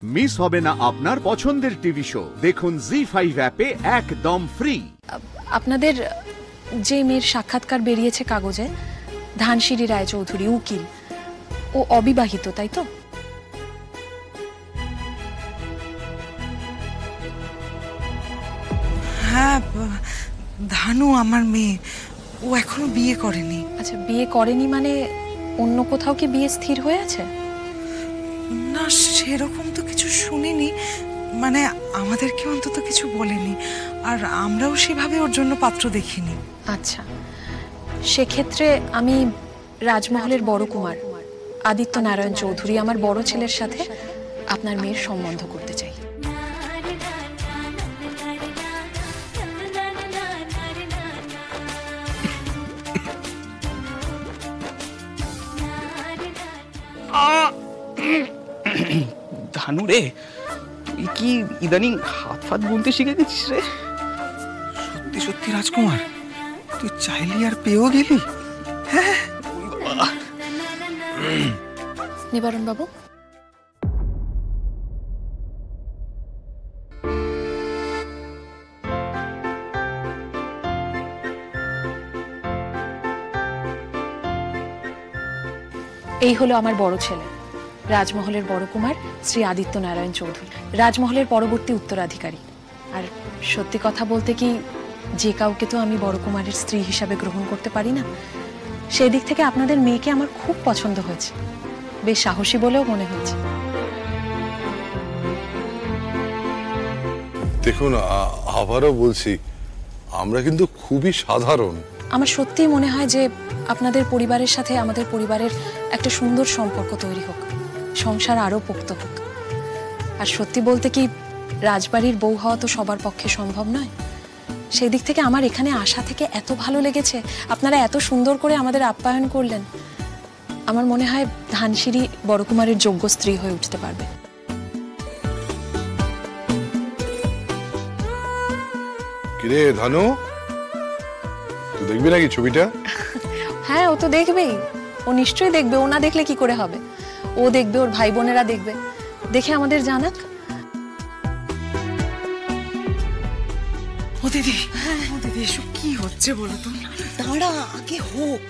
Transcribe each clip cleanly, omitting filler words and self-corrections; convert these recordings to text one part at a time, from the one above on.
Miss হবে না আপনার পছন্দের টিভি শো। দেখুন জি5 অ্যাপে একদম ফ্রি। আপনাদের যে মেয়ের সাক্ষাৎকার বেরিয়েছে কাগজে, ধানসিঁড়ি রায়চৌধুরী, উকিল, ও অবিবাহিত, তাই তো? হ্যাঁ, ধানু আমার মেয়ে, ও এখনো বিয়ে করেনি। আচ্ছা, বিয়ে করেনি মানে অন্য কোথাও কি বিয়ে স্থির হয়ে আছে? না, সেরকম তো কিছু শুনিনি, মানে আমাদেরকে অন্তত কিছু বলেনি, আর আমরাও সেভাবে ওর জন্য পাত্র দেখিনি। আচ্ছা, সেক্ষেত্রে আমি রাজমহলের বড় কুমার আদিত্য নারায়ণ চৌধুরী আমার বড় ছেলের সাথে আপনার মেয়ের সম্বন্ধ করতে চাই। ধানু রে, তুই কি ইদানিং হাত ফাত বুনতে শিখে গেছিস রে? সত্যি সত্যি রাজকুমার, তুই চাইলি আর পেয়েও গেলি? হ্যাঁ নিবারণ বাবু, এই হলো আমার বড় ছেলে, রাজমহলের বড় কুমার শ্রী আদিত্য নারায়ণ চৌধুরী, রাজমহলের পরবর্তী উত্তরাধিকারী। আর সত্যি কথা বলতে কি, যে কাউকে তো আমি বড় কুমারের স্ত্রী হিসাবে গ্রহণ করতে পারি না। সেই দিক থেকে আপনাদের মেয়েকে আমার খুব পছন্দ হয়েছে, বেশ সাহসী বলেও মনে হয়েছে। দেখুন, আবারও বলছি, আমরা কিন্তু খুবই সাধারণ। আমার সত্যিই মনে হয় যে আপনাদের পরিবারের সাথে আমাদের পরিবারের একটা সুন্দর সম্পর্ক তৈরি হোক, সংসার আরো পোক্ত হোক। আর সত্যি বলতে কি, রাজবাড়ির বউ হওয়া তো সবার পক্ষে সম্ভব নয়। সেই দিক থেকে আমার এখানে আসা থেকে এত ভালো লেগেছে, আপনারা এত সুন্দর করে আমাদের আপ্যায়ন করলেন। আমার মনে হয় ধানসিঁড়ি বড় কুমারের যোগ্য স্ত্রী হয়ে উঠতে পারবে। কিরে ধানু, তুই দেখবি নাকি ছবিটা? হ্যাঁ, ও তো দেখবেই, ও নিশ্চয়ই দেখবে। ও না দেখলে কি করে হবে? ও দেখবে, ওর ভাই বোনেরা দেখবে, দেখে আমাদের জানাক। ও দিদি, ও দিদি, এসব কি হচ্ছে বলো তো? দাঁড়া, আগে হোক।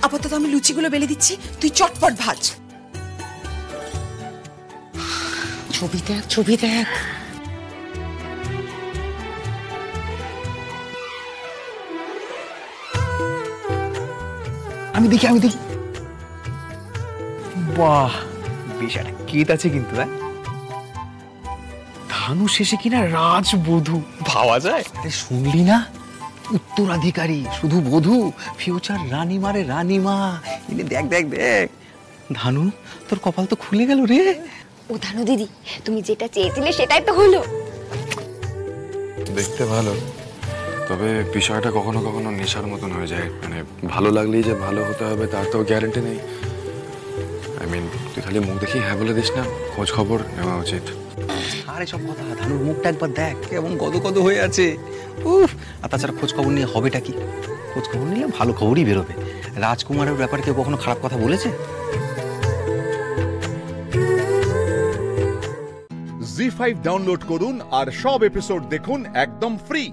আপাতত আমি লুচিগুলো বেলে দিচ্ছি, তুই চটপট ভাজ। ছবি দেখ, ছবি দেখ। আমি দেখি, আমি দেখি। বাহ, বেশ একটা কেত আছে কিন্তু। ধানু শেষে কিনা রাজবধূ ভাবা যায়? শুনলি না, উত্তরাধিকারী শুধু বধূ, ফিউচার রানীমারে রানীমা। দেখ দেখ দেখ, ধানু তোর কপাল তো খুলে গেল রে। ও ধানু দিদি, তুমি যেটা চেয়েছিলে সেটাই তো হলো। দেখতে ভালো, তবে বিষয়টা কখনো কখনো নেশার মতন হয়ে যায়। মানে ভালো লাগলেই যে ভালো হতে হবে তার তো গ্যারান্টি নেই। আই মিন, তুই খালি মুখ দেখি হ্যাঁ বলে দিস না, খোঁজ খবর নেওয়া উচিত। আরে সব কথা, ধানুর মুখটা একবার দেখ, কেমন গদ গদ হয়ে আছে। উফ, আর তাছাড়া খোঁজ খবর নিয়ে হবেটা কি? খোঁজ খবর নিলে ভালো খবরই বেরোবে। রাজকুমারের ব্যাপারে কেউ কখনো খারাপ কথা বলেছে? জি5 ডাউনলোড করুন আর সব এপিসোড দেখুন একদম ফ্রি।